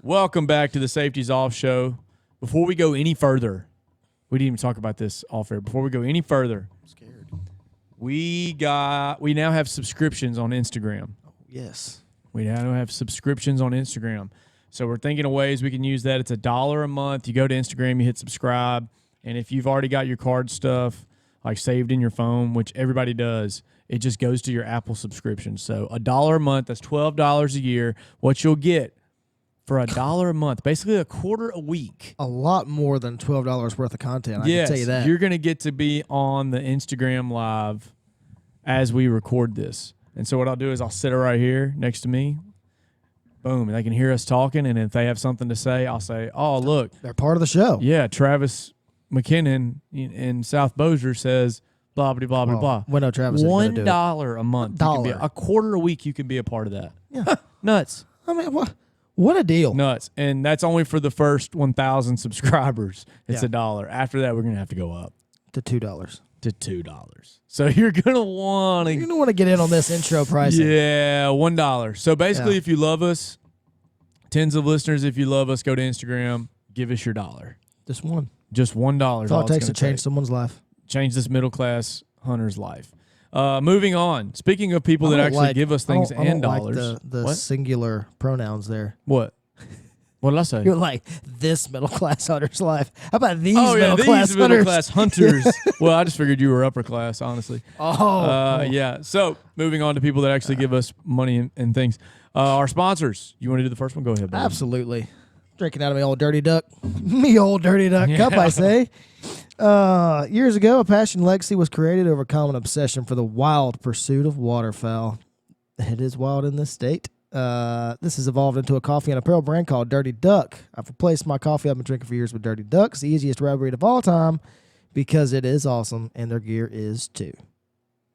Welcome back to the Safeties Off Show. Before we go any further, we didn't even talk about this off air. Before we go any further, I'm scared. we now have subscriptions on Instagram. Oh, yes. We now have subscriptions on Instagram. So we're thinking of ways we can use that. It's $1 a month. You go to Instagram, you hit subscribe, and if you've already got your card stuff like saved in your phone, which everybody does, it just goes to your Apple subscription. So $1 a month, that's $12 a year. What you'll get for $1 a month, basically a quarter a week. A lot more than $12 worth of content, I Yes, can tell you that. You're going to get to be on the Instagram Live as we record this. And so what I'll do is I'll sit right here next to me. Boom, and they can hear us talking, and if they have something to say, I'll say, oh, look. They're part of the show. Yeah, Travis McKinnon in South Bossier says blah, blah, blah, blah, blah. We know Travis isn't gonna do it. $1 a month. A quarter a week, you can be a part of that. Yeah. Nuts. I mean, what a deal. Nuts. And that's only for the first 1,000 subscribers. It's Yeah. $1. After that, we're going to have to go up. To $2. To $2. So you're going to want to... You're going to want to get in on this intro pricing. Yeah, $1. So basically, Yeah. if you love us, tens of listeners, if you love us, go to Instagram, give us your $1. Just one. Just $1. That's all it takes to change someone's life. Change this middle-class hunter's life. Moving on. Speaking of people that actually give us things and dollars. I don't like the singular pronouns there. What? What did I say? You're like, this middle-class hunter's life. How about these these middle-class hunters? middle-class hunters. Well, I just figured you were upper class, honestly. Yeah. So moving on to people that actually give us money and things. Our sponsors. You want to do the first one? Go ahead, buddy. Absolutely. Drinking out of my old dirty duck. Me old dirty duck cup, I say. Years ago, a passion legacy was created over a common obsession for the wild pursuit of waterfowl. It is wild in this state. This has evolved into a coffee and apparel brand called Dirty Duck. I've replaced my coffee I've been drinking for years with Dirty Duck. It's the easiest rub breed of all time because it is awesome and their gear is too.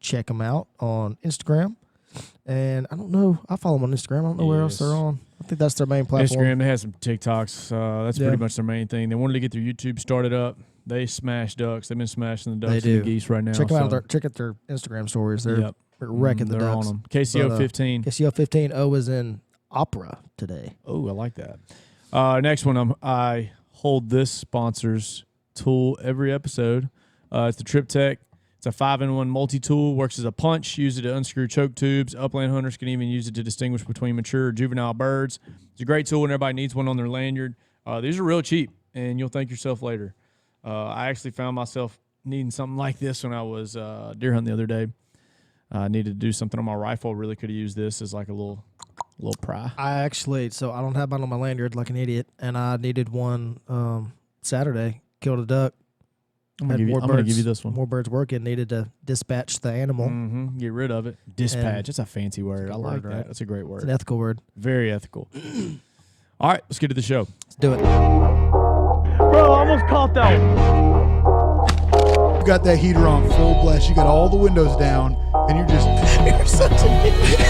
Check them out on Instagram. And I don't know. I follow them on Instagram. I don't know where else they're on. I think that's their main platform. Instagram, they have some TikToks. That's pretty much their main thing. They wanted to get their YouTube started up. They smash ducks. They've been smashing the ducks and the geese right now. Check them out. Check out their Instagram stories. They're wrecking the ducks. On them. KCO 15. KCO 15. O is in opera today. Oh, I like that. Next one, I hold this sponsor's tool every episode. It's the Trip Tech. It's a 5-in-1 multi-tool. Works as a punch. Use it to unscrew choke tubes. Upland hunters can even use it to distinguish between mature or juvenile birds. It's a great tool when everybody needs one on their lanyard. These are real cheap, and you'll thank yourself later. I actually found myself needing something like this when I was deer hunting the other day. I needed to do something on my rifle. Really could have used this as like a little pry. I don't have mine on my lanyard like an idiot, and I needed one Saturday. Killed a duck. I'm going to give you this one. More birds working. Needed to dispatch the animal. Mm-hmm. Get rid of it. Dispatch. It's a fancy word. I like that. Right? That's a great word. It's an ethical word. Very ethical. All right, let's get to the show. Let's do it. Bro, I almost caught that. You got that heater on full blast. You got all the windows down, and you're just... You're such an idiot.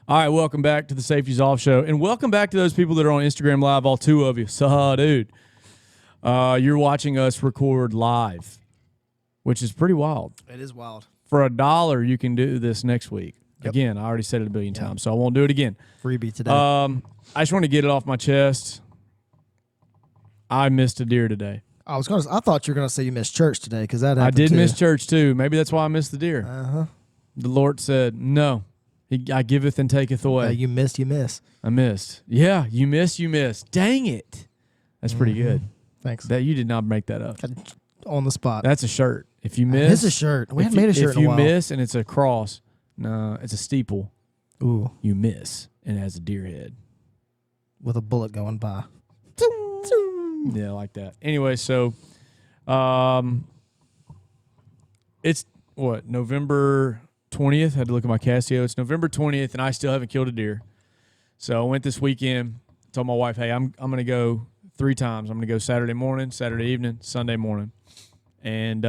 All right, welcome back to the Safeties Off Show. And welcome back to those people that are on Instagram Live, all two of you. So, dude, you're watching us record live, which is pretty wild. It is wild. For $1, you can do this next week. Yep. Again, I already said it a billion times, so I won't do it again. Freebie today. I just want to get it off my chest. I missed a deer today. I thought you were gonna say you missed church today because that happened. I did too. miss church too. Maybe that's why I missed the deer. Uh-huh. The Lord said, "No, I giveth and taketh away." You missed. You miss. I missed. Yeah, you miss. Dang it. That's pretty good. Thanks. That you did not make that up. On the spot. That's a shirt. If you miss, It's a shirt. We haven't made a shirt If in a you while. miss and it's a cross, no, it's a steeple. Ooh, You miss and it has a deer head. with a bullet going by. Yeah, like that. Anyway, so it's what, November 20th? Had to look at my Casio. It's November 20th, and I still haven't killed a deer. So I went this weekend, told my wife, hey, I'm going to go 3 times. I'm going to go Saturday morning, Saturday evening, Sunday morning. And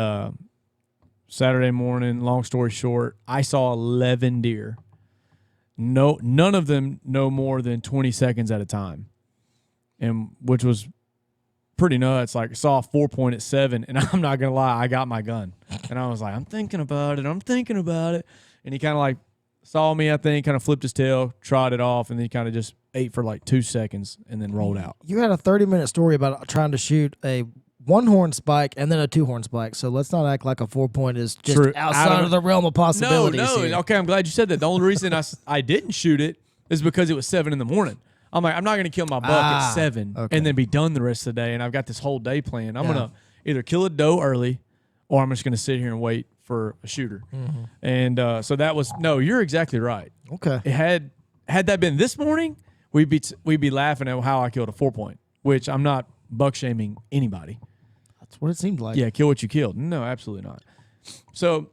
Saturday morning, long story short, I saw 11 deer. None of them no more than 20 seconds at a time, and which was pretty nuts. Like saw a 4-point at 7, and I'm not gonna lie, I got my gun, and I was like, I'm thinking about it, and he kind of like saw me, I think, kind of flipped his tail, trotted off, and then he kind of just ate for like 2 seconds and then rolled out. You had a 30-minute story about trying to shoot a 1-horn spike and then a 2-horn spike. So let's not act like a 4-point is just True. outside of the realm of possibilities. No. here. Okay, I'm glad you said that. The only reason I didn't shoot it is because it was 7 in the morning. I'm like, I'm not going to kill my buck at 7 and then be done the rest of the day, and I've got this whole day planned. I'm going to either kill a doe early or I'm just going to sit here and wait for a shooter. And so that was – no, you're exactly right. Okay. It had that been this morning, we'd be laughing at how I killed a 4-point, which I'm not buck-shaming anybody. That's what it seemed like. Yeah, kill what you killed. No, absolutely not. So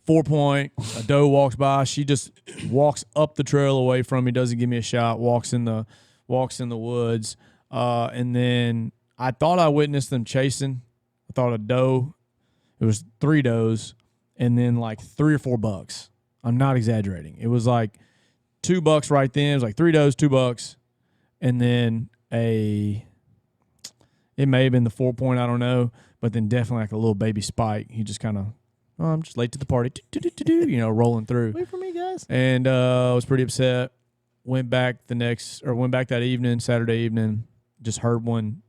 4-point, a doe walks by. She just walks up the trail away from me, doesn't give me a shot, walks in the woods. And then I thought I witnessed them chasing. I thought a doe. It was 3 does and then like 3 or 4 bucks. I'm not exaggerating. It was like 2 bucks right then. It was like 3 does, 2 bucks, and then it may have been the 4-point, I don't know, but then definitely like a little baby spike. He just kind of, I'm just late to the party, rolling through. Wait for me, guys. And I was pretty upset. Went back that evening, Saturday evening. Just heard one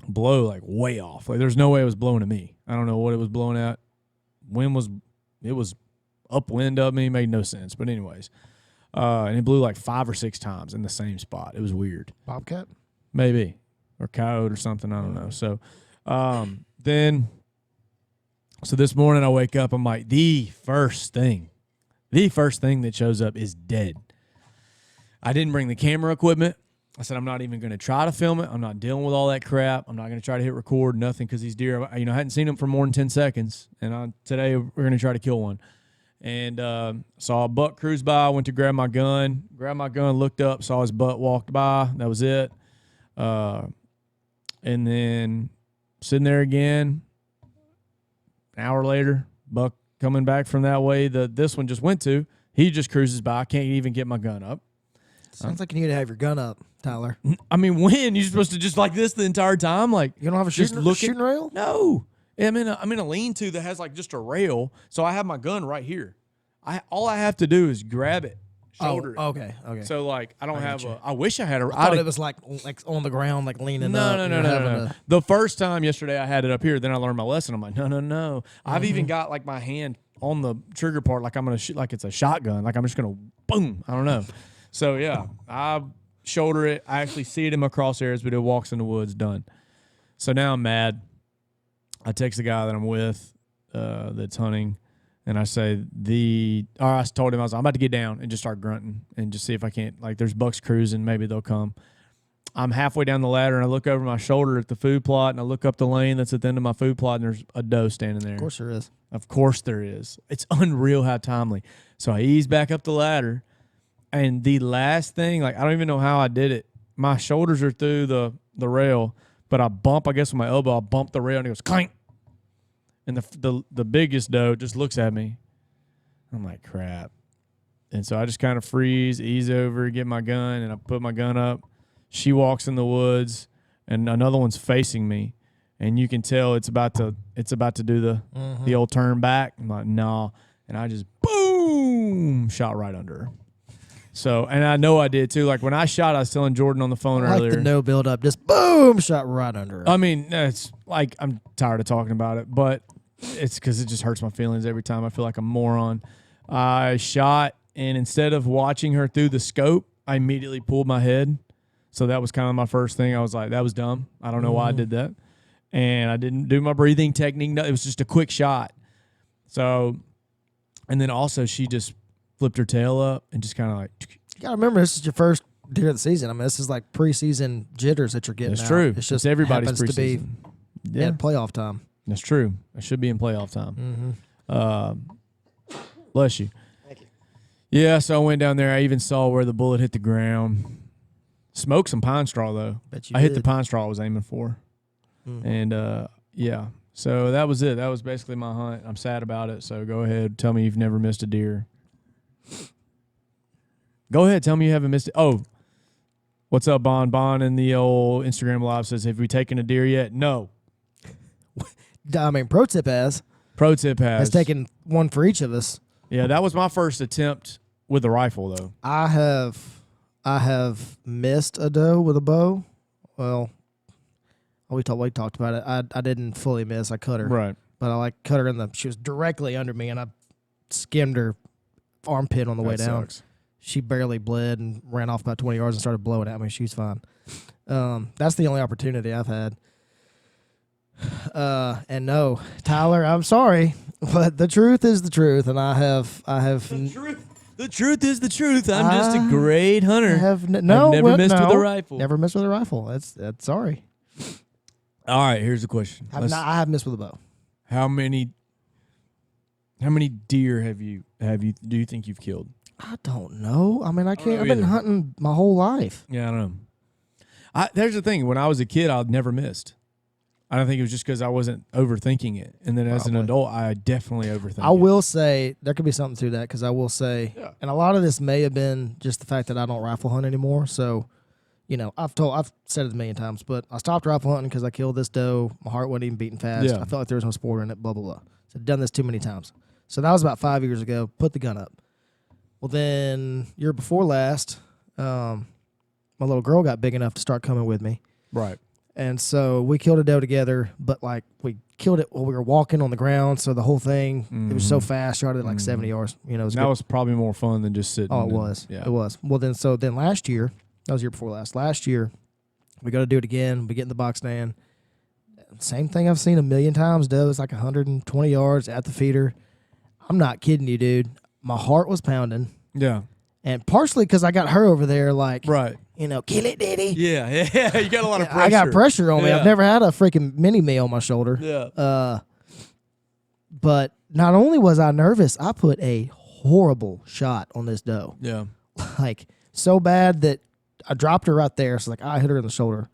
blow like way off. Like there's no way it was blowing at me. I don't know what it was blowing at. It was upwind of me, made no sense. But anyways, and it blew like 5 or 6 times in the same spot. It was weird. Bobcat? Maybe. Or coyote or something. I don't know. So then this morning I wake up, I'm like, the first thing that shows up is dead. I didn't bring the camera equipment. I said, I'm not even going to try to film it. I'm not dealing with all that crap. I'm not going to try to hit record, nothing, because these deer, I hadn't seen them for more than 10 seconds. And today we're going to try to kill one. And saw a buck cruise by, went to grab my gun, looked up, saw his butt walked by. That was it. And then sitting there again, an hour later, buck coming back from that way this one just went to. He just cruises by. I can't even get my gun up. Sounds like you need to have your gun up, Tyler. I mean, when? You're supposed to just like this the entire time? Like You don't have a shooting rail? No. I'm in a lean-to that has like just a rail, so I have my gun right here. All I have to do is grab it, shoulder it. Okay. So like I don't have a. I wish I had a. I thought it was like on the ground, like leaning up. No. The first time yesterday I had it up here, then I learned my lesson. I'm like, no. I've even got like my hand on the trigger part, like I'm gonna shoot, like it's a shotgun, like I'm just gonna boom. I don't know. So yeah, I shoulder it. I actually see it in my crosshairs, but it walks in the woods. Done. So now I'm mad. I text the guy that I'm with, that's hunting, and I say I told him, I was like, I'm about to get down and just start grunting and just see if I can't, like there's bucks cruising, maybe they'll come. I'm halfway down the ladder and I look over my shoulder at the food plot and I look up the lane that's at the end of my food plot and there's a doe standing there. Of course there is. Of course there is. It's unreal how timely. So I ease back up the ladder, and the last thing, like I don't even know how I did it. My shoulders are through the rail, but I bump, I guess with my elbow, I bump the rail and it goes clank. And the biggest doe just looks at me. I'm like, crap. And so I just kind of freeze, ease over, get my gun, and I put my gun up. She walks in the woods, and another one's facing me. And you can tell it's about to do the old turn back. I'm like, nah. And I just, boom, shot right under her. So, and I know I did too. Like when I shot, I was telling Jordan on the phone earlier. Like the no build up, just boom, shot right under her. I mean, it's like I'm tired of talking about it, but it's because it just hurts my feelings every time. I feel like a moron. I shot, and instead of watching her through the scope, I immediately pulled my head. So that was kind of my first thing. I was like, that was dumb. I don't know why I did that. And I didn't do my breathing technique. It was just a quick shot. So, and then also she just flipped her tail up and just kind of like. You got to remember, this is your first deer of the season. I mean, this is like preseason jitters that you're getting. That's true. It's just everybody's happens preseason. to be at playoff time. That's true. It should be in playoff time. Bless you. Thank you. Yeah, so I went down there. I even saw where the bullet hit the ground. Smoked some pine straw, though. Bet you I did. hit the pine straw I was aiming for. And, yeah. So that was it. That was basically my hunt. I'm sad about it, so go ahead. Tell me you've never missed a deer. Go ahead. Tell me you haven't missed it. Oh, What's up, Bon? Bon in the old Instagram live says, have we taken a deer yet? No. I mean, Pro Tip has Has taken one for each of us. Yeah, that was my first attempt with the rifle, though. I have missed a doe with a bow. Well, we talked about it. I didn't fully miss. I cut her. Right. But I cut her she was directly under me, and I skimmed her armpit on the way down. Sucks. She barely bled and ran off about 20 yards and started blowing at me. She's fine. That's the only opportunity I've had. And no, Tyler, I'm sorry, but the truth is the truth, and I have. The truth is the truth. I'm just a great hunter. I've never missed with a rifle. Never missed with a rifle. That's sorry. All right, here's the question. I have missed with a bow. How many deer do you think you've killed? I don't know. I mean, I can't. know I've been either. hunting my whole life. Yeah, I don't know. There's the thing. When I was a kid, I'd never missed. I don't think it was just because I wasn't overthinking it. And then as an adult, I definitely overthink I will say there could be something to that because I will say, Yeah. and a lot of this may have been just the fact that I don't rifle hunt anymore. So, I've said it a million times, but I stopped rifle hunting because I killed this doe. My heart wasn't even beating fast. Yeah. I felt like there was no sport in it. Blah blah blah. So I've done this too many times. So that was about 5 years ago. Put the gun up. Well, then year before last, my little girl got big enough to start coming with me. Right. And so we killed a doe together, but we killed it while we were walking on the ground. So the whole thing, it was so fast, shot it 70 yards. It was that good. was probably more fun than just sitting. Oh, it was. Yeah. It was. Well, then last year, that was the year before last. Last year, we got to do it again. We get in the box stand. Same thing I've seen a million times. Doe is 120 yards at the feeder. I'm not kidding you, dude. My heart was pounding. Yeah. And partially because I got her over there, Right. kill it, Diddy. Yeah. You got a lot of pressure. I got pressure on me. Yeah. I've never had a freaking mini me on my shoulder. Yeah. But not only was I nervous, I put a horrible shot on this doe. Yeah. So bad that I dropped her right there. So I hit her in the shoulder.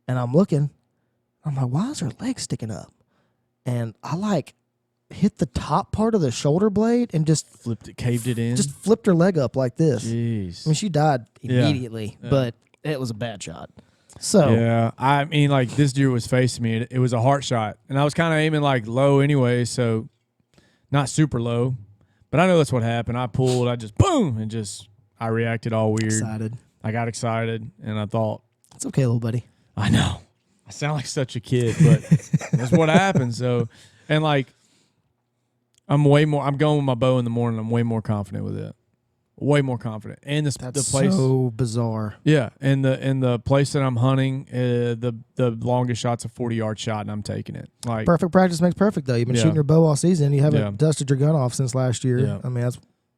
And I'm looking. I'm like, why is her leg sticking up? And I hit the top part of the shoulder blade and just Caved it in. just flipped her leg up like this. Jeez. I mean, she died immediately, but it was a bad shot. So yeah, I mean, this deer was facing me. It was a heart shot, and I was kind of aiming low anyway, so not super low. But I know that's what happened. I pulled, I just boom, and I reacted all weird. excited. I got excited, and I thought, It's okay, little buddy. I know, I sound like such a kid, but that's what happened. So, and I'm going with my bow in the morning. I'm way more confident with it. Way more confident. And the place, so bizarre. yeah, and the place that I'm hunting, the longest shot's a 40-yard shot, and I'm taking it. Perfect practice makes perfect, though. You've been Yeah. shooting your bow all season. You haven't Yeah. dusted your gun off since last year. Yeah. I mean,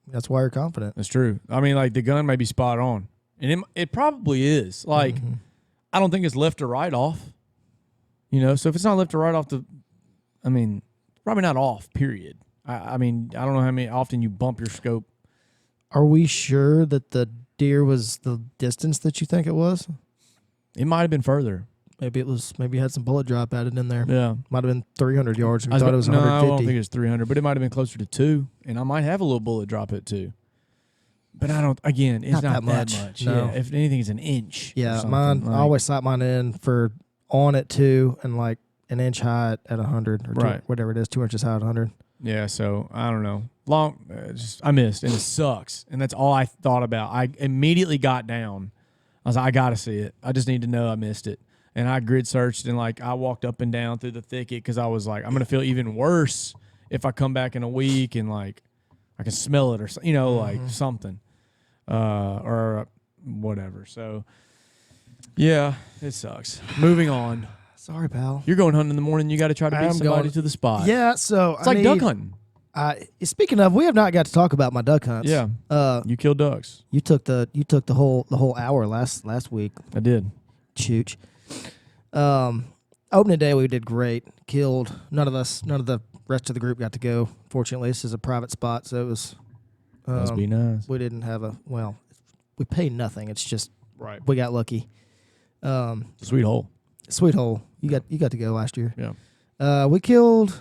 that's why you're confident. That's true. I mean, the gun may be spot on, and it probably is. I don't think it's left or right off. So if it's not left or right off, probably not off. Period. I mean, I don't know how often you bump your scope. Are we sure that the deer was the distance that you think it was? It might have been further. Maybe you had some bullet drop added in there. Yeah. Might have been 300 yards. And you thought it was No, 150. I don't think it was 300, but it might have been closer to 2, and I might have a little bullet drop at 2. But I don't. Again, it's Not not, that that much. much. No. Yeah, if anything, it's an inch. or Yeah, something. mine. I always sight mine in for on at 2 and an inch high at 100 or Right. whatever it is, 2 inches high at 100. Yeah, so I don't know. I missed, and it sucks. And that's all I thought about. I immediately got down. I was like, I got to see it. I just need to know I missed it. And I grid searched, and I walked up and down through the thicket because I was like, I'm going to feel even worse if I come back in a week and I can smell it or something or whatever. So, yeah, it sucks. Moving on. Sorry, pal. You're going hunting in the morning. You got to try to beat somebody to the spot. Yeah, so It's like duck hunting. Speaking of, we have not got to talk about my duck hunts. Yeah. You kill ducks. You took the whole hour last week. I did. Chooch. Opening day we did great. Killed none of the rest of the group got to go. Fortunately, this is a private spot, so it was. Must be nice. We didn't have we paid nothing. It's just Right. we got lucky. Sweet hole. Sweet hole. You got to go last year. Yeah. We killed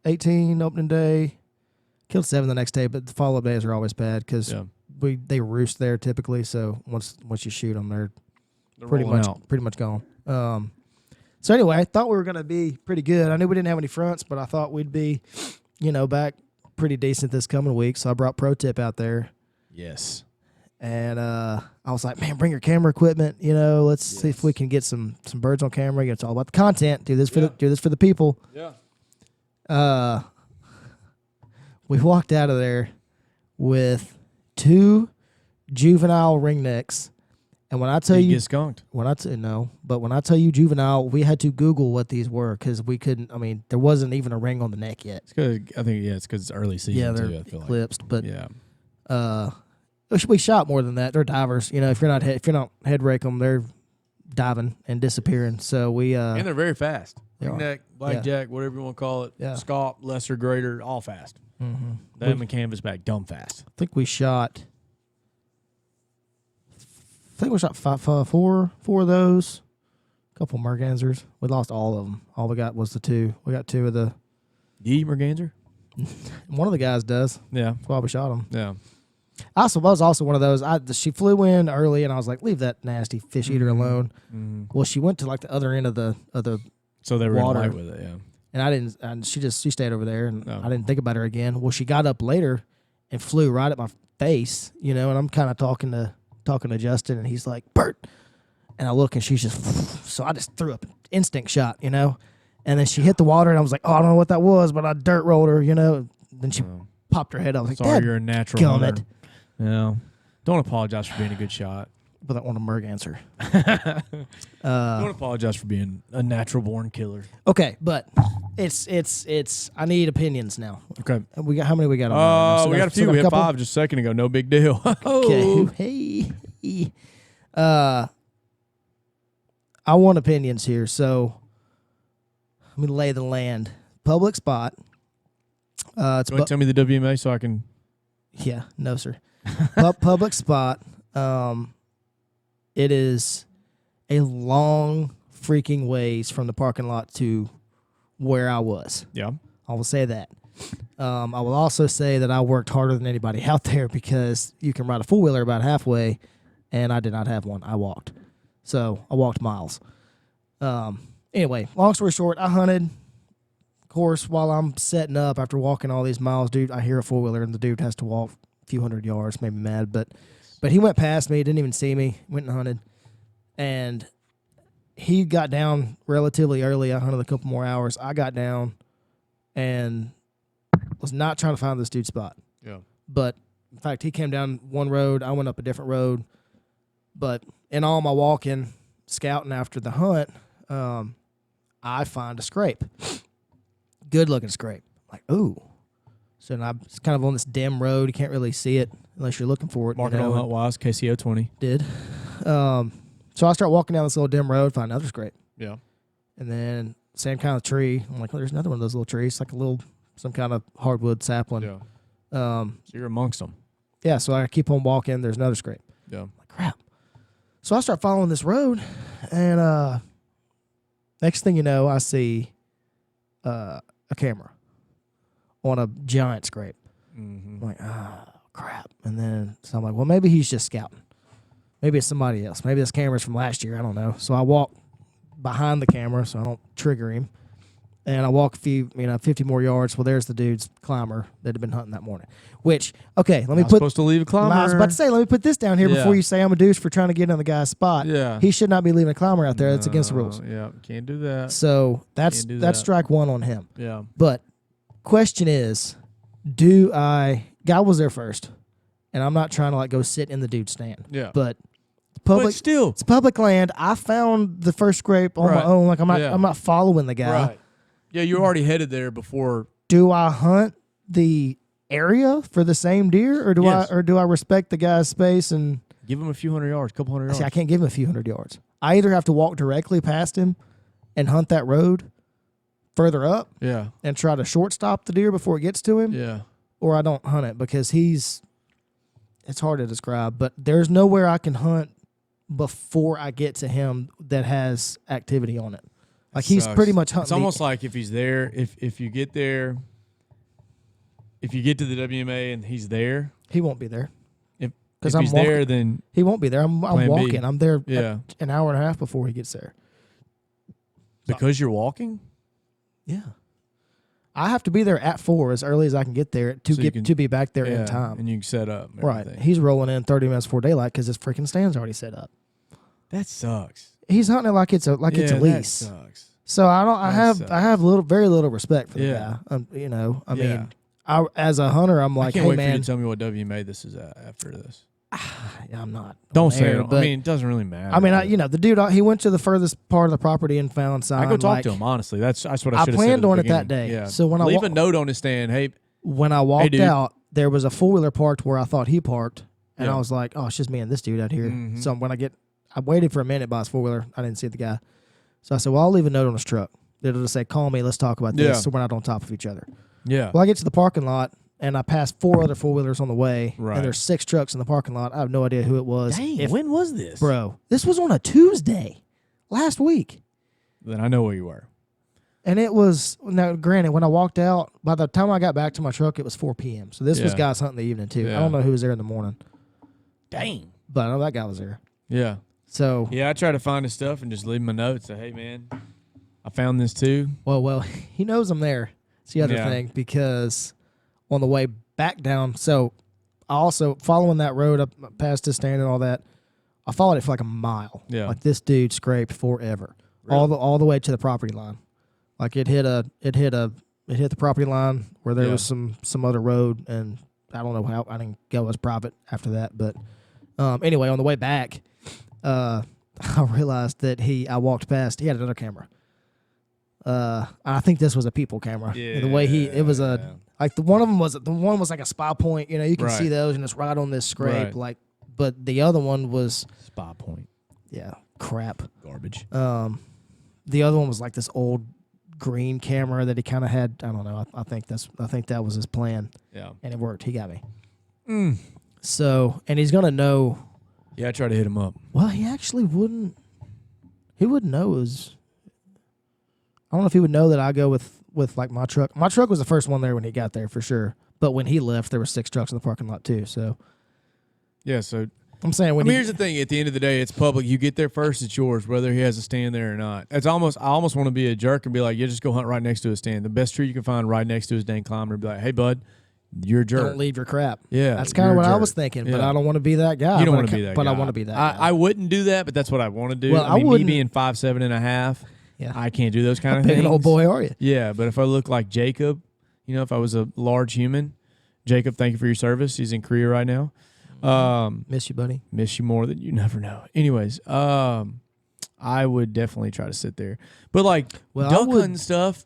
18 opening day. Killed 7 the next day, but the follow-up days are always bad because they roost there typically. So once you shoot them, they're pretty rolling out. much gone. So anyway, I thought we were gonna be pretty good. I knew we didn't have any fronts, but I thought we'd be, back pretty decent this coming week. So I brought Pro Tip out there. Yes. And I was like, man, bring your camera equipment. Let's see if we can get some birds on camera. It's all about the content. Do this for the people. Yeah. We walked out of there with 2 juvenile ringnecks. And when I tell you, get skunked. when I tell you juvenile, we had to Google what these were because we couldn't. I mean, there wasn't even a ring on the neck yet. It's good. I think it's because it's early season. Yeah, they're too, I feel eclipsed. Like. But Yeah. we shot more than that. They're divers. If you're not head rake them, they're diving and disappearing. So we And they're very fast. They are. Ringneck, blackjack, whatever you want to call it. Yeah. Scalp, lesser, greater, all fast. Mm-hmm. Them and canvasback, dumb fast. I think we shot. Four of those. A couple mergansers. We lost all of them. All we got was the 2. We got 2 of the. Ye merganser? One of the guys does. Yeah. That's why we shot him. Yeah. I was also one of those. She flew in early, and I was like, "Leave that nasty fish eater alone." Mm-hmm. Well, she went to like the other end of the So they were water. in light with it, yeah. And I didn't. And she stayed over there, and Oh. I didn't think about her again. Well, she got up later and flew right at my face, and I'm kind of talking to Justin, and he's like, "Bert," and I look, and she's just. So I just threw up an instinct shot, and then she hit the water, and I was like, "Oh, I don't know what that was," but I dirt rolled her, Then she popped her head. I was like, Sorry, "Dad, you're a natural gummit." hunter. Yeah. Don't apologize for being a good shot. But that one a merganser. Don't apologize for being a natural born killer. Okay, but it's. I need opinions now. Okay. We got how many we got on there? We got a few. We had 5 just a second ago. No big deal. Okay. Hey. I want opinions here, so let me lay the land. Public spot. It's You want to tell me the WMA so I can... yeah, no sir. Public spot. It is a long freaking ways from the parking lot to where I was. Yeah. I will say that. I will also say that I worked harder than anybody out there because you can ride a four-wheeler about halfway, and I did not have one. I walked. So I walked miles. Anyway, long story short, I hunted. Of course, while I'm setting up after walking all these miles, dude, I hear a four-wheeler, and the dude has to walk a few hundred yards, made me mad. But he went past me, didn't even see me, went and hunted. And he got down relatively early. I hunted a couple more hours. I got down and was not trying to find this dude's spot. Yeah. But, in fact, he came down one road. I went up a different road. But in all my walking, scouting after the hunt, I find a scrape. Good-looking scrape. Like, ooh. So it's kind of on this dim road. You can't really see it unless you're looking for it. Mark it on HuntWise, KCO 20. Did. So I start walking down this little dim road, find another scrape. Yeah. And then same kind of tree. I'm like, oh, there's another one of those little trees, like some kind of hardwood sapling. Yeah. So you're amongst them. Yeah, so I keep on walking. There's another scrape. Yeah. I'm like, crap. So I start following this road, and next thing you know, I see a camera on a giant scrape. Mm-hmm. I'm like, crap. And then so I'm like, well, maybe he's just scouting. Maybe it's somebody else. Maybe this camera's from last year. I don't know. So I walk behind the camera so I don't trigger him. And I walk a few, 50 more yards. Well, there's the dude's climber that had been hunting that morning. Which, okay, let me Not put. supposed to leave a climber. I was about to say, let me put this down here Yeah. before you say I'm a douche for trying to get on the guy's spot. Yeah. He should not be leaving a climber out there. That's against the rules. Yeah, can't do that. So that's Can't do that. strike one on him. Yeah. But question is, guy was there first, and I'm not trying to like go sit in the dude's stand. Yeah. But public, But still. it's public land. I found the first scrape on my Right. own. Like I'm Yeah. not following the guy. Right. Yeah, you're already headed there before. Do I hunt the area for the same deer, or do Yes. I respect the guy's space and Give him a few hundred yards, couple hundred yards. see? I can't give him a few hundred yards. I either have to walk directly past him and hunt that road further up Yeah. and try to shortstop the deer before it gets to him, Yeah. or I don't hunt it because it's hard to describe, but there's nowhere I can hunt before I get to him that has activity on it. Like he's Sucks. pretty much hunting. It's almost like if he's there, if you get there, if you get to the WMA and he's there, he won't be there. Because if I'm he's walking. there, then He won't be there. I'm Plan B. walking. I'm there yeah, an hour and a half before he gets there. because you're walking. Yeah. I have to be there at 4 as early as I can get there to So you can- to be back there Yeah, in time. and you can set up. and Right. everything. He's rolling in 30 minutes before daylight because his freaking stand's already set up. That sucks. He's hunting it like it's a Yeah, that lease. sucks. So I That have very little respect for the Yeah. guy. You know, I Yeah. mean, as a hunter, I'm I like, can't hey wait for you man, to tell me what WMA this is at after this. I'm not. Don't on say air, it. I but mean, it doesn't really matter. I mean, the dude, he went to the furthest part of the property and found sign. I go talk like, to him honestly. That's what I should I have said. planned at the on it beginning. that day. Yeah. So when I leave wa- a note on his stand. Hey, When I walked dude. out, there was a 4-wheeler parked where I thought he parked, and Yeah. I was like, "Oh, it's just me and this dude out here." Mhm. So when I waited for a minute by his 4-wheeler. I didn't see the guy, so I said, "Well, I'll leave a note on his truck. It'll just say, call me. Let's talk about this, Yeah. so we're not on top of each other." yeah, Well, I get to the parking lot, and I pass 4 other 4-wheelers on the way, Right. and there's 6 trucks in the parking lot. I have no idea who it was. dang, when was this, Bro, this was on a Tuesday last week. Then I know where you were. And it was, now granted, when I walked out, by the time I got back to my truck, it was 4 p.m. So this was Yeah. guys hunting the evening too. Yeah. I don't know who was there in the morning, Dang. but I know that guy was there. Yeah, So, yeah. I try to find his stuff and just leave him a note. Say, hey man, I found this too. well, he knows I'm there. It's the other Yeah. thing, because on the way back down, so I also, following that road up past his stand and all that, I followed it for like a mile. Yeah. Like this dude scraped forever. Really? All the way to the property line. Like it hit the property line where there Yeah. was some other road, and I don't know how I didn't go as private after that, but anyway, on the way back, I realized that I walked past. He had another camera. I think this was a people camera. Yeah. The way it was like the one was like a spy point. You know, you can Right. see those, and it's right on this scrape. Right. Like, but the other one was Spy point crap. garbage. The other one was like this old green camera that he kind of had. I don't know. I think that was his plan, Yeah. and it worked. He got me. Mm. So, and he's gonna know. Yeah, I try to hit him up. Well, he actually wouldn't. He wouldn't know it was. I don't know if he would know that I go with like my truck. My truck was the first one there when he got there for sure. But when he left, there were 6 trucks in the parking lot too. So Yeah, so I'm saying when here's the thing. At the end of the day, it's public. You get there first, it's yours, whether he has a stand there or not. I almost want to be a jerk and be like, yeah, just go hunt right next to his stand. The best tree you can find right next to his dang climber and be like, hey, bud, you're a jerk. don't leave your crap. Yeah, That's kind of you're what a I was jerk. thinking. But Yeah. I don't want to be that guy. You don't but want to be that but guy. I want to be that guy. I wouldn't do that, but that's what I want to do. Well, I me wouldn't- being 5'7" and a half, Yeah. I can't do those kind of Big things. an old boy are you? Yeah, but if I look like Jacob, if I was a large human, Jacob, thank you for your service. He's in Korea right now. Miss you, buddy. Miss you more than you never know. Anyways, I would definitely try to sit there. But like Well, I duck would- hunting stuff,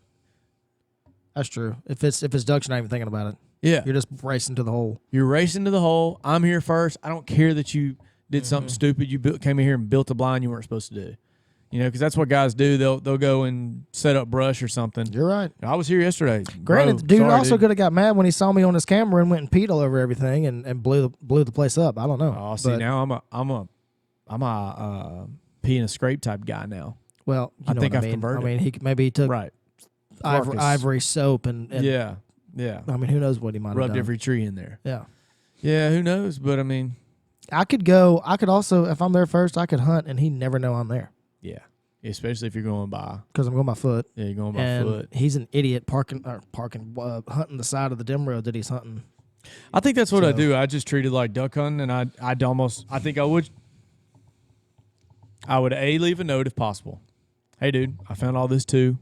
That's true. If it's ducks, you're not even thinking about it. yeah. You're just racing to the hole. You're racing to the hole. I'm here first. I don't care that you did something stupid. You came in here and built a blind you weren't supposed to do. Because that's what guys do. They'll go and set up brush or something. You're right. I was here yesterday. Granted, Bro, dude sorry, also dude. could have got mad when he saw me on his camera and went and peed all over everything and blew the place up. I don't know. Oh, see, But, now I'm a pee and a scrape type guy now. well, you I know think what I've I mean. converted. I mean, maybe he took Right. ivory, Carcass. ivory soap and Yeah. I mean, who knows what he might have Rubbed done. every tree in there. Yeah. Yeah, who knows? But I mean, I could go. I could also, if I'm there first, I could hunt and he never know I'm there yeah. Especially if you're going by. because I'm going by foot. Yeah, you're going by And foot. he's an idiot hunting the side of the dim road that he's hunting. I think that's what I So- do. I just treat it like duck hunting, and I think I would leave a note if possible. Hey, dude, I found all this too.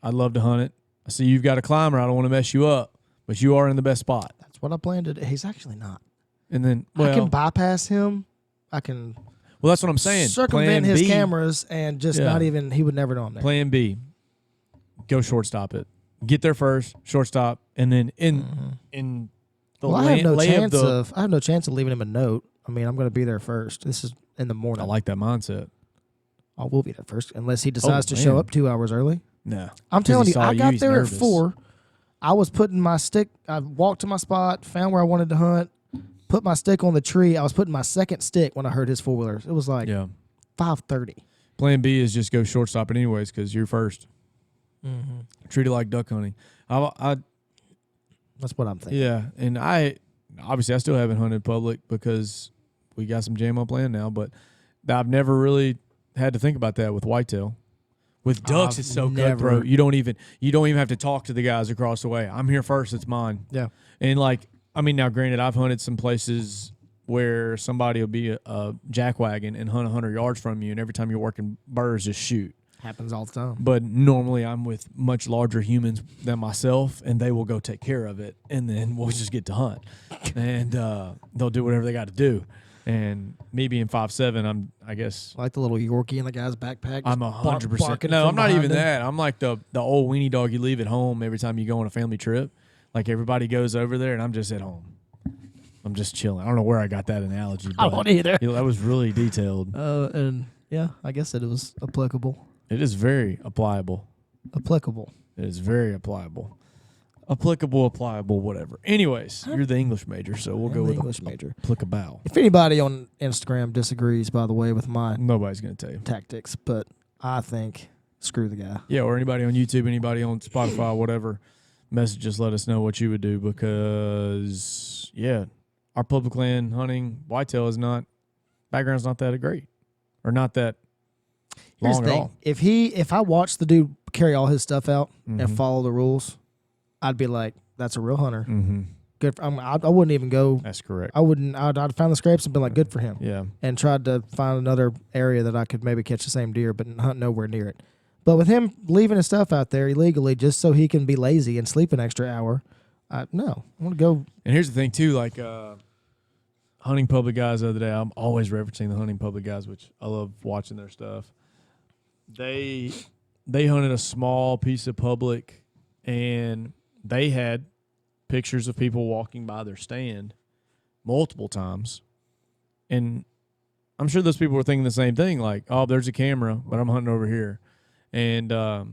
I'd love to hunt it. I see you've got a climber. I don't want to mess you up, but you are in the best spot. That's what I plan to do. He's actually not. And then, I can bypass him. I can well, that's what I'm saying. circumvent Plan his B, cameras and just Yeah. not even, he would never know I'm there. Plan B, go shortstop it. Get there first, shortstop, and then in the Well, I have no lay chance of I have no chance of leaving him a note. I mean, I'm going to be there first. This is in the morning. I like that mindset. I will be there first unless he decides to man. show up 2 hours early. No, I'm 'Cause he telling you, saw I got he's there nervous. at 4. I was putting my stick. I walked to my spot, found where I wanted to hunt, put my stick on the tree. I was putting my second stick when I heard his 4-wheelers. It was like Yeah. 5:30. Plan B is just go shortstop it anyways because you're 1st. Treat it like duck hunting. I That's what I'm thinking. yeah, and obviously I still haven't hunted public because we got some jam up land now, but I've never really had to think about that with whitetail. With ducks, it's so cutthroat. You don't even have to talk to the guys across the way. I'm here first. It's mine. Yeah. And now granted, I've hunted some places where somebody will be a jackwagon and hunt 100 yards from you, and every time you're working birds, just shoot. Happens all the time. But normally I'm with much larger humans than myself, and they will go take care of it, and then we'll just get to hunt. And they'll do whatever they got to do. And me being 5'7", I guess Like the little Yorkie in the guy's backpack. I'm 100%. No, I'm not even that. I'm like the old weenie dog you leave at home every time you go on a family trip. Like everybody goes over there, and I'm just at home. I'm just chilling. I don't know where I got that analogy. I don't either. That was really detailed. And yeah, I guess it was applicable. It is very applicable. Applicable. It is very applicable. Applicable, whatever. Anyways, you're the English major, so we'll go with English major. Applicable. If anybody on Instagram disagrees, by the way, with my Nobody's going to tell you. tactics, but I think screw the guy. Yeah, or anybody on YouTube, anybody on Spotify, whatever, messages, let us know what you would do because, yeah, our public land hunting, whitetail background's not that great or not that Here's long the at thing. all. If I watched the dude carry all his stuff out Mhm. and follow the rules, I'd be like, that's a real hunter. Mm-hmm. Good. I wouldn't even go. That's correct. I'd found the scrapes and been like, good for him. Yeah. And tried to find another area that I could maybe catch the same deer, but hunt nowhere near it. But with him leaving his stuff out there illegally just so he can be lazy and sleep an extra hour, no. I want to go. And here's the thing, too, like hunting public guys the other day, I'm always referencing the hunting public guys, which I love watching their stuff. They hunted a small piece of public, and they had pictures of people walking by their stand multiple times. And I'm sure those people were thinking the same thing, like, oh, there's a camera, but I'm hunting over here. And I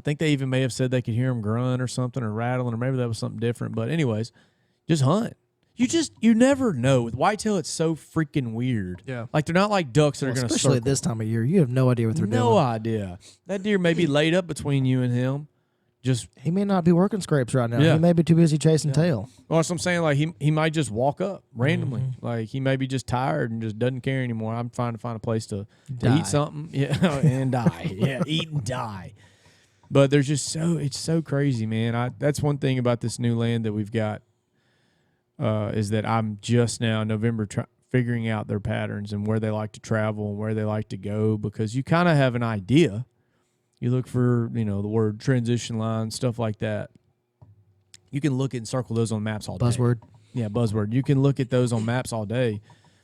think they even may have said they could hear them grunt or something or rattling, or maybe that was something different. But anyways, just hunt. You never know. With whitetail, it's so freaking weird. Yeah. Like, they're not like ducks that are going to Especially circle. this time of year. You have no idea what they're doing. No idea. That deer may be laid up between you and him. He may not be working scrapes right now. Yeah. He may be too busy chasing tail. Well, that's what I'm saying. Like, he might just walk up randomly. Like, he may be just tired and just doesn't care anymore. I'm trying to find a place to eat something. Yeah, and die. Yeah, eat and die. But there's just it's so crazy, man. That's one thing about this new land that we've got is that I'm just now in November figuring out their patterns and where they like to travel and where they like to go, because you kind of have an idea. You look for, the word transition line, stuff like that. You can look and circle those on maps all day. Buzzword. Yeah, buzzword. You can look at those on maps all day,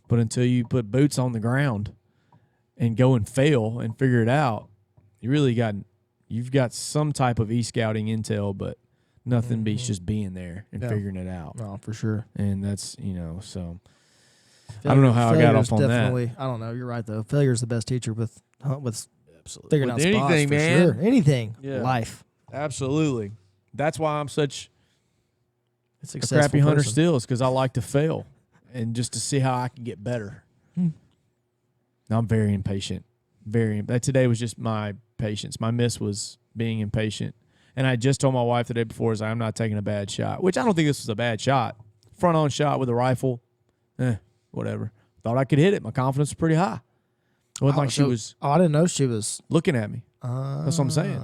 but until you put boots on the ground and go and fail and figure it out, you've got some type of e-scouting intel, but nothing beats just being there and figuring it out. Oh, for sure. And that's, so I don't know how I got off on that. I don't know. You're right, though. Failure's the best teacher with Absolutely. figuring With out spots, anything, for man. sure. Anything. Yeah. Life. Absolutely. That's why I'm such It's a crappy hunter still, is because I like to fail and just to see how I can get better. I'm very impatient. Today was just my patience. My miss was being impatient. And I just told my wife the day before, I'm not taking a bad shot, which I don't think this was a bad shot. Front on shot with a rifle, whatever. Thought I could hit it. My confidence was pretty high. It wasn't like she was I didn't know she was looking at me. That's what I'm saying.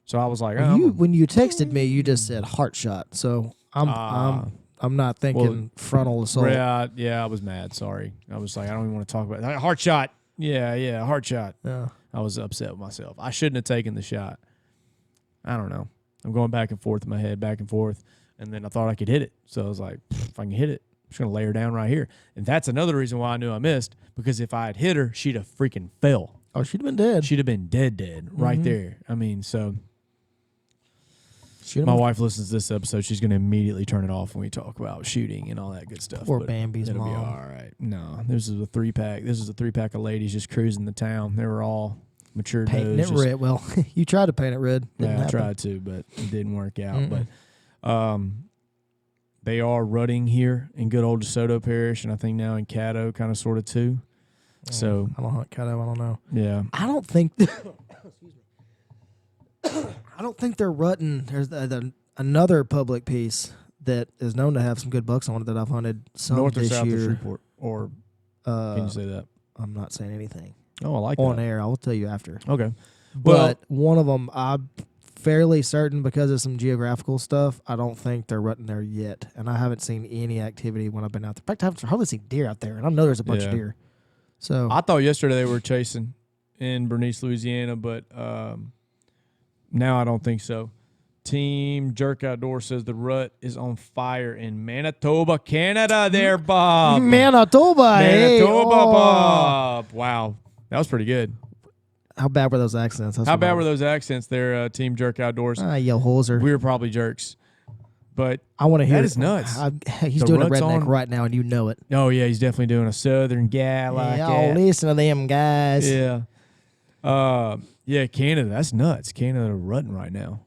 So I was like, when you texted me, you just said heart shot. So I'm not thinking frontal assault. yeah, I was mad. Sorry. I was like, I don't even want to talk about it. Heart shot. Yeah, heart shot. Yeah. I was upset with myself. I shouldn't have taken the shot. I don't know. I'm going back and forth in my head, back and forth. And then I thought I could hit it. So I was like, if I can hit it, I'm just going to lay her down right here. And that's another reason why I knew I missed, because if I had hit her, she'd have freaking fell. Oh, she'd have been dead. She'd have been dead right there. I mean, so Shoot my 'em. wife listens to this episode. She's going to immediately turn it off when we talk about shooting and all that good stuff. Poor but Bambi's it'll mom. be all right. No, this is a 3-pack. This is a 3-pack of ladies just cruising the town. They were all mature Painting nose. it red. Well, you tried to paint it red. Didn't Yeah, I happen. tried to, but it didn't work out. But they are rutting here in good old DeSoto Parish, and I think now in Caddo, kind of sort of too. So I don't hunt Caddo. I don't know. yeah, I don't think. I don't think they're rutting. There's another public piece that is known to have some good bucks on it that I've hunted some North or this south year. of Shreveport? Or can you say that? I'm not saying anything Oh, I like on that. air. I will tell you after. Okay. Well, But one of them, I'm fairly certain because of some geographical stuff, I don't think they're rutting there yet. And I haven't seen any activity when I've been out there. In fact, I've hardly seen deer out there, and I know there's a bunch of Yeah. deer. So I thought yesterday they were chasing in Bernice, Louisiana, but now I don't think so. Team Jerk Outdoor says the rut is on fire in Manitoba, Canada. There, Bob. Manitoba, hey. Manitoba, Oh. Bob. Wow, that was pretty good. How bad were those accents? That's How what bad I- were those accents there, Team Jerk Outdoors? Yo, hoser. We were probably jerks, but I want to hear that it. is nuts. He's The doing a rut's redneck on. right now, and you know it. oh yeah, he's definitely doing a Southern guy like Y'all that. listen to them guys. Yeah. Yeah, Canada. That's nuts. Canada rutting right now.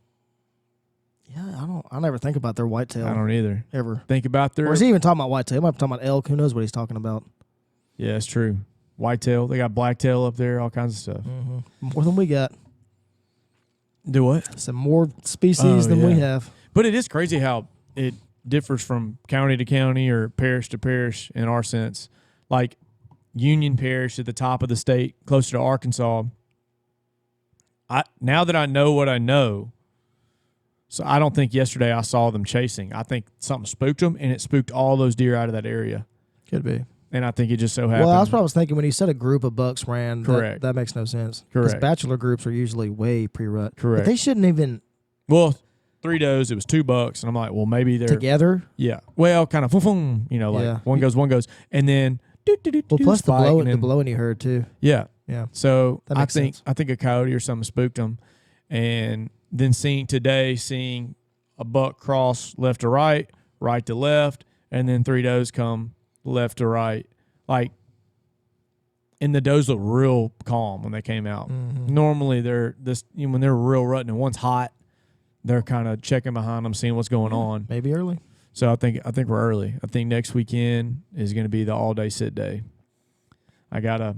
Yeah, I never think about their whitetail I don't either. ever. Think about their. Or is he even talking about whitetail? He might be talking about elk. Who knows what he's talking about? Yeah, it's true. Whitetail. They got blacktail up there. All kinds of stuff. More than we got. Do what? Some more species Oh, than we yeah. have. But it is crazy how it differs from county to county or parish to parish in our sense. Like Union Parish at the top of the state, closer to Arkansas. Now that I know what I know, so I don't think yesterday I saw them chasing. I think something spooked them, and it spooked all those deer out of that area. Could be. And I think it just so happened. Well, that's what I was thinking when you said a group of bucks ran. Correct. That makes no sense. Because Correct. bachelor groups are usually way pre-rut. Correct. But they shouldn't even Well, 3 does. It was $2, and I'm like, well, maybe they're together. Yeah. Well, kind of, like Yeah. one goes, and then Well, plus the spike, and then- blowing you heard too. Yeah. Yeah. So That I makes think sense. I think a coyote or something spooked them, and then seeing a buck cross left to right to left, and then 3 does come left to right. Like, and the does look real calm when they came out. Mm-hmm. Normally when they're real rutting and one's hot, they're kind of checking behind them, seeing what's going on. Maybe early. So I think we're early. I think next weekend is going to be the all day sit day. I gotta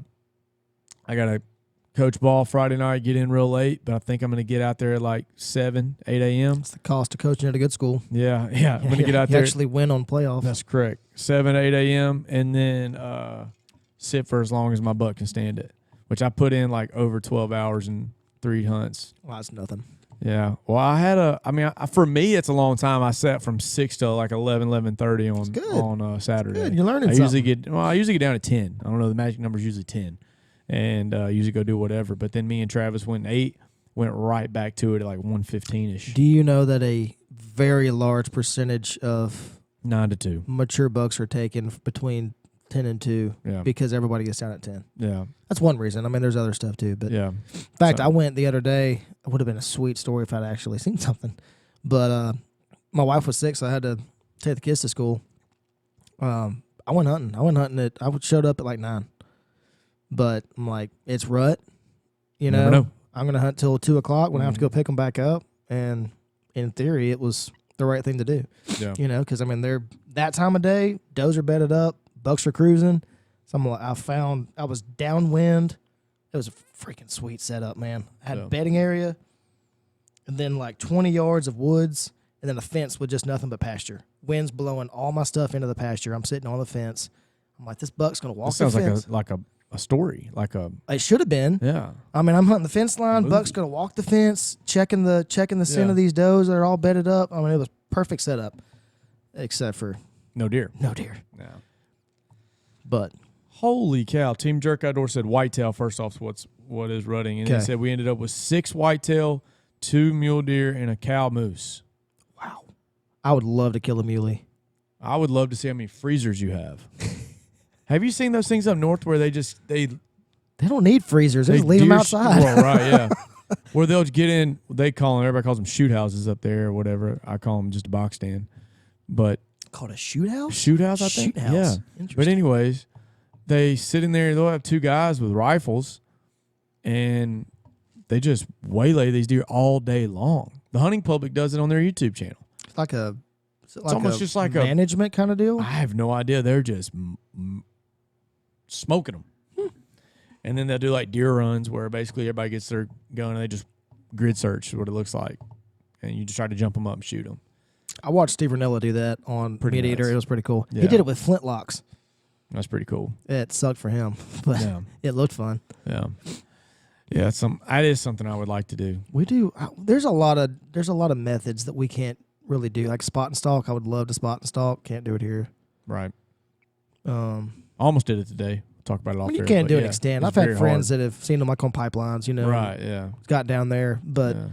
coach ball Friday night, get in real late, but I think I'm going to get out there at like 7, 8 a.m. It's the cost of coaching at a good school. Yeah. I'm going to get out You there. actually win on playoffs. That's correct. 7, 8 a.m. and then sit for as long as my butt can stand it, which I put in like over 12 hours and 3 hunts. Well, that's nothing. Yeah. Well, for me, it's a long time. I sat from 6 to like 11:30 on Saturday. Good. You're learning I something. usually get down to 10. I don't know. The magic number is usually 10, and usually go do whatever. But then me and Travis went 8, went right back to it at like 1:15ish. Do you know that a very large percentage of 9 to 2. mature bucks are taken between 10 and 2 Yeah. because everybody gets down at 10? Yeah. That's one reason. I mean, there's other stuff too. But Yeah. in fact, So- I went the other day. It would have been a sweet story if I'd actually seen something. But my wife was sick, so I had to take the kids to school. I went hunting. I showed up at like 9. But I'm like, it's rut. You Never know, know. I'm going to hunt till 2 o'clock when I have to go pick them back up. And in theory, it was the right thing to do. Yeah. You know, because I mean, they're that time of day, does are bedded up, bucks are cruising. So I'm like, I was downwind. It was a freaking sweet setup, man. I had a bedding area, and then like 20 yards of woods, and then a fence with just nothing but pasture. Wind's blowing all my stuff into the pasture. I'm sitting on the fence. I'm like, this buck's gonna walk This the sounds fence. like a story. Like a It should have been. yeah. I mean, I'm hunting the fence line. movie. Buck's gonna walk the fence, checking the scent Yeah. of these does that are all bedded up. I mean, it was perfect setup, except for No deer. no deer. Yeah. But Holy cow! Team Jerk Outdoor said whitetail. First off, what is rutting, and they Okay. said we ended up with 6 whitetail, 2 mule deer, and a cow moose. wow, I would love to kill a muley. I would love to see how many freezers you have. Have you seen those things up north where they They don't need freezers. They just leave them deer outside. Well, right, yeah. Where they'll get in. They call them. Everybody calls them shoot houses up there or whatever. I call them just a box stand, but Called a shoot house? shoot house. I think. Shoot house. Yeah. But Interesting. anyways, they sit in there. They'll have 2 guys with rifles, and they just waylay these deer all day long. The hunting public does it on their YouTube channel. It's like a almost just like a- management kind of deal. I have no idea. They're just smoking them. And then they'll do like deer runs where basically everybody gets their gun and they just grid search is what it looks like. And you just try to jump them up and shoot them. I watched Steve Ranella do that on Pretty Meat Eater. nuts. It was pretty cool. Yeah. He did it with flintlocks. That's pretty cool. It sucked for him, but Yeah. it looked fun. Yeah. Yeah, that is something I would like to do. We do. There's a lot of methods that we can't really do, like spot and stalk. I would love to spot and stalk. Can't do it here. Right. I Almost did it today. We'll talk about it off mean, you there, can't but do an yeah, extend. it's I've had very friends hard. that have seen them like on pipelines, Right, yeah. got down there, but Yeah.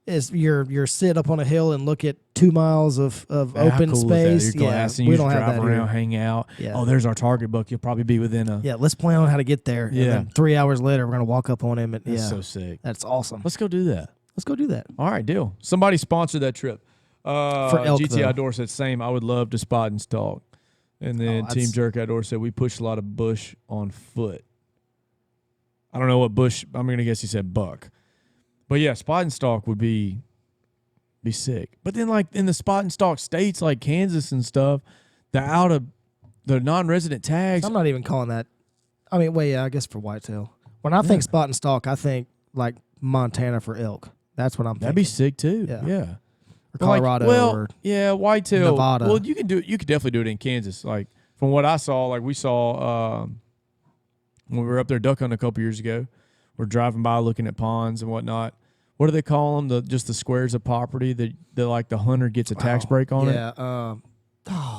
is you're sit up on a hill and look at 2 miles of Man, how open cool is that? space. You're glassing, we you don't just have drive that around, here. hang out. Yeah. Oh, there's our target buck. You'll probably be within a. Yeah, let's plan on how to get there. Yeah. And then 3 hours later, we're gonna walk up on him. And That's yeah, so sick. that's awesome. Let's go do that. Let's go do that. All right, deal. Somebody sponsored that trip. For elk, GT though. Outdoor said same. I would love to spot and stalk. And then that's- Team Jerk Outdoor said we push a lot of bush on foot. I don't know what bush. I'm gonna guess he said buck. But yeah, spot and stalk would be sick. But then like in the spot and stalk states like Kansas and stuff, the non-resident tags. I'm not even calling that. I mean, well, yeah, I guess for whitetail. When I think spot and stalk, I think like Montana for elk. That's what I'm thinking. That'd be sick too. Yeah. Yeah. Or But, like, Colorado. or yeah, whitetail. Nevada. Well, you can do it. You could definitely do it in Kansas. Like from what I saw, like we saw when we were up there duck hunting a couple years ago. We're driving by looking at ponds and whatnot. What do they call them? Just the squares of property that like the hunter gets a tax break on it. Yeah.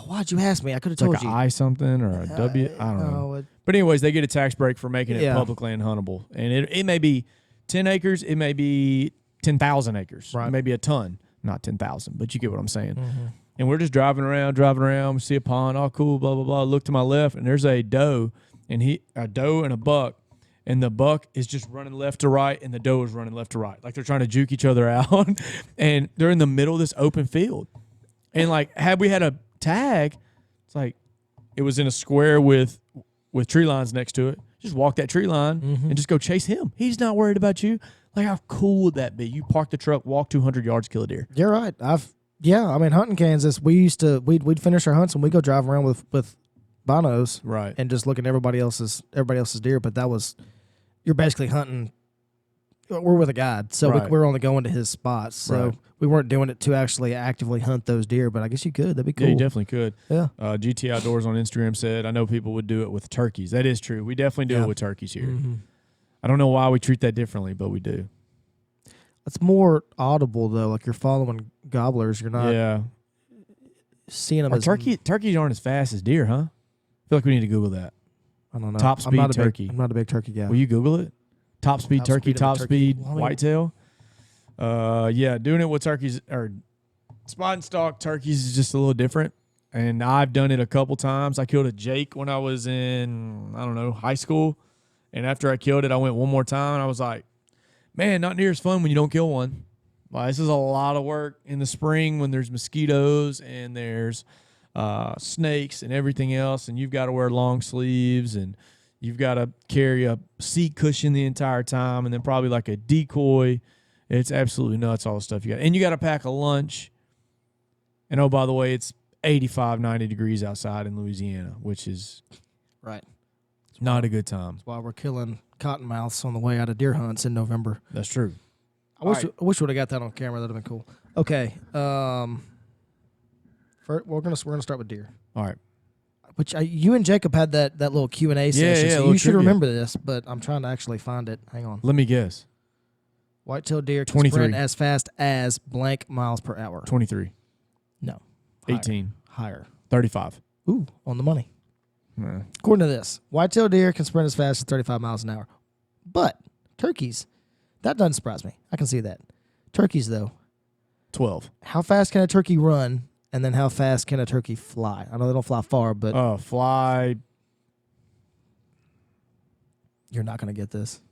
Why'd you ask me? I could have It's like told an you. I something or a W. I don't know. No, But anyways, they get a tax break for making it Yeah. public land huntable, and it may be 10 acres. It may be 10,000 acres. Right. It may be a ton, not 10,000, but you get what I'm saying. Mm-hmm. And we're just driving around. We see a pond. Oh, cool. Blah blah blah. Look to my left, and there's a doe, and a doe and a buck, and the buck is just running left to right, and the doe is running left to right, like they're trying to juke each other out, and they're in the middle of this open field, and like had we had a tag, it's like it was in a square with tree lines next to it. Just walk that tree line and just go chase him. He's not worried about you. Like how cool would that be? You park the truck, walk 200 yards, kill a deer. You're right. I mean, hunting Kansas, we'd finish our hunts and we go drive around with binos, Right. and just look at everybody else's deer. But you're basically hunting. We're with a guide, so Right. we're only going to his spots. So Right. we weren't doing it to actually actively hunt those deer. But I guess you could. That'd be cool. Yeah, you definitely could. Yeah. GT Outdoors on Instagram said, I know people would do it with turkeys. That is true. We definitely do Yeah. it with turkeys here. Mm-hmm. I don't know why we treat that differently, but we do. It's more audible though. Like you're following gobblers. You're not Yeah. seeing them Or as turkeys aren't as fast as deer, huh? I feel like we need to Google that. I don't know. Top I'm not speed turkey. I'm not a big turkey guy. Will you Google it? Top speed Top turkey, speed of a top turkey. speed Well, I mean- whitetail. Yeah, doing it with turkeys or spot and stalk turkeys is just a little different. And I've done it a couple times. I killed a Jake when I was in, I don't know, high school. And after I killed it, I went one more time and I was like, man, not near as fun when you don't kill one. Like, this is a lot of work in the spring when there's mosquitoes and there's snakes and everything else. And you've got to wear long sleeves and you've got to carry a seat cushion the entire time and then probably like a decoy. It's absolutely nuts, all the stuff you got. And you got to pack a lunch. And oh, by the way, it's 85, 90 degrees outside in Louisiana, which is right. not a good time. While we're killing cottonmouths on the way out of deer hunts in November. That's true. I wish we would have got that on camera. That'd have been cool. Okay. We're gonna start with deer. All right. Which you and Jacob had that little Q&A session, yeah, so little you should trivia. remember this. But I'm trying to actually find it. Hang on. Let me guess. Whitetail deer can 23. sprint as fast as blank miles per hour. 23, No. Higher. 18, Higher. 35. Ooh, on the money. Nah. According to this, whitetail deer can sprint as fast as 35 miles an hour. But turkeys, that doesn't surprise me. I can see that. Turkeys, though, 12. how fast can a turkey run, and then how fast can a turkey fly? I know they don't fly far, but Fly. you're not going to get this.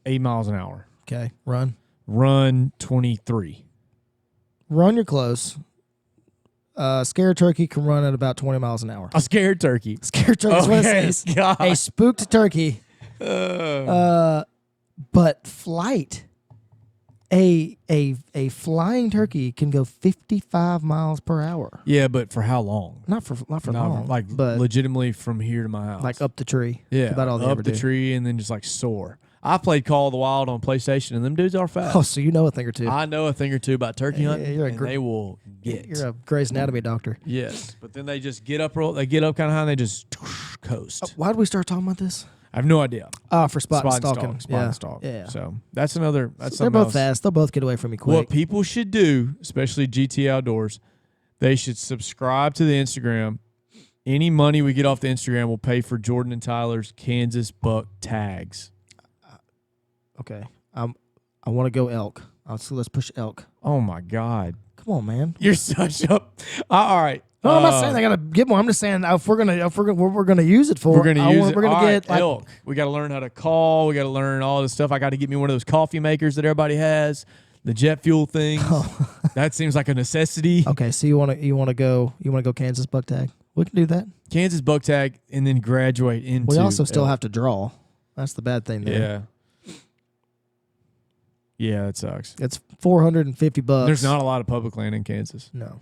8 miles an hour. Okay, run. Run 23. Run, you're close. Scared turkey can run at about 20 miles an hour. A scared turkey. Scared turkey is what it says. God. A spooked turkey. But flight. A flying turkey can go 55 miles per hour. Yeah, but for how long? Not for long, Like but legitimately from here to my house. like up the tree. yeah, That's about all they up ever the do. tree and then just like soar. I played Call of the Wild on PlayStation, and them dudes are fast. Oh, so you know a thing or two. I know a thing or two about turkey hunting, you're a and gr- they will get. You're a Grey's Anatomy doctor. Yes, but then they just get up kind of high, and they just coast. Why did we start talking about this? I have no idea. For spot and stalking. Spot and stalk. Yeah. So that's another. That's They're something both else. fast. They'll both get away from you quick. What people should do, especially GT Outdoors, they should subscribe to the Instagram. Any money we get off the Instagram will pay for Jordan and Tyler's Kansas buck tags. Okay. I want to go elk. So let's push elk. Oh my God! Come on, man. You're such a. All right. No, I'm not saying I gotta get more. I'm just saying if we're gonna use it for. We're gonna use it. We're gonna All get right, elk. We got to learn how to call. We got to learn all this stuff. I got to get me one of those coffee makers that everybody has. The jet fuel things. That seems like a necessity. Okay, so you wanna go Kansas buck tag? We can do that. Kansas buck tag and then graduate into. We also still elk. have to draw. That's the bad thing there. Yeah. Yeah, it sucks. It's $450. There's not a lot of public land in Kansas. No.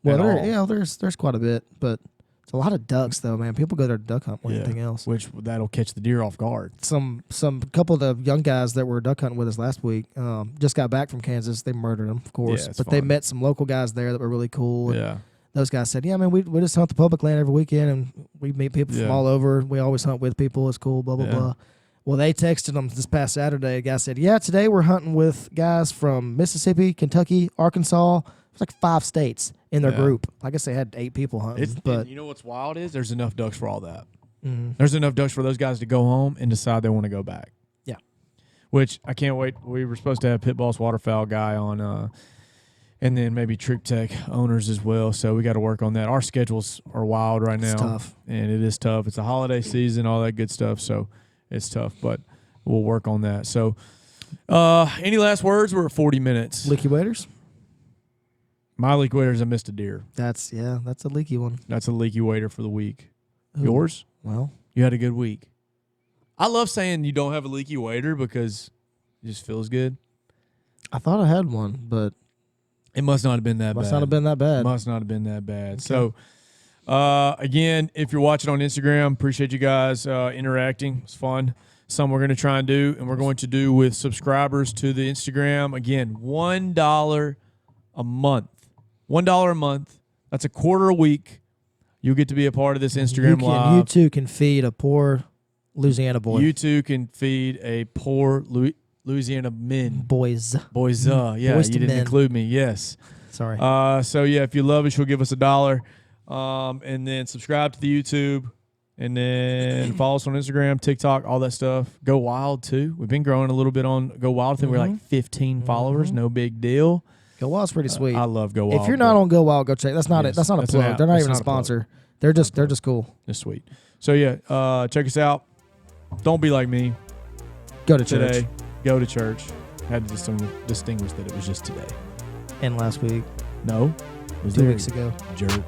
Well, At all. there's quite a bit, but it's a lot of ducks though, man. People go there to duck hunt more than anything else. Which that'll catch the deer off guard. Some couple of the young guys that were duck hunting with us last week just got back from Kansas. They murdered them, of course, it's but they fun. met some local guys there that were really cool. And Yeah. those guys said, "Yeah, man, we just hunt the public land every weekend, and we meet people from Yeah. all over. We always hunt with people. It's cool, blah blah Yeah. blah." Well, they texted them this past Saturday. A guy said, "Yeah, today we're hunting with guys from Mississippi, Kentucky, Arkansas. It's like 5 states in their Yeah. group. I guess they had 8 people hunting, but And you know what's wild is there's enough ducks for all that. Mhm. There's enough ducks for those guys to go home and decide they want to go back. Yeah. Which I can't wait. We were supposed to have Pit Boss Waterfowl guy on, and then maybe Trick Tech owners as well. So we got to work on that. Our schedules are wild right now. It's tough. And it is tough. It's a holiday season, all that good stuff. So it's tough, but we'll work on that. So any last words? We're at 40 minutes. Leaky waders. My leaky waiters, I missed a deer. That's a leaky one. That's a leaky waiter for the week. Ooh. Yours? Well, You had a good week. I love saying you don't have a leaky waiter because it just feels good. I thought I had one, but It must not have been that must bad. not have been that bad. Must not have been that bad. So, again, if you're watching on Instagram, appreciate you guys interacting. It's fun. Something we're going to try and do, and we're going to do with subscribers to the Instagram. Again, $1 a month. $1 a month. That's a quarter a week. You'll get to be a part of this Instagram Live. You too can feed a poor Louisiana boy. You too can feed a poor Louisiana men. Boys. Boys, yeah, Boys you to didn't men. include me. Yes. Sorry. So yeah, if you love us, you'll give us $1, and then subscribe to the YouTube, and then follow us on Instagram, TikTok, all that stuff. Go Wild too. We've been growing a little bit on Go Wild. I think we're like 15 followers. No big deal. Go Wild's pretty sweet. I love Go Wild. If you're not on Go Wild, go check. That's not Yes, it. That's not a that's an plug. app. They're not That's even a not a plug. sponsor. They're just cool. it's sweet. So yeah, check us out. Don't be like me Go to church. today. Go to church. Had to distinguish that it was just today. And last week, No, it was 2 there. weeks ago. Jerk.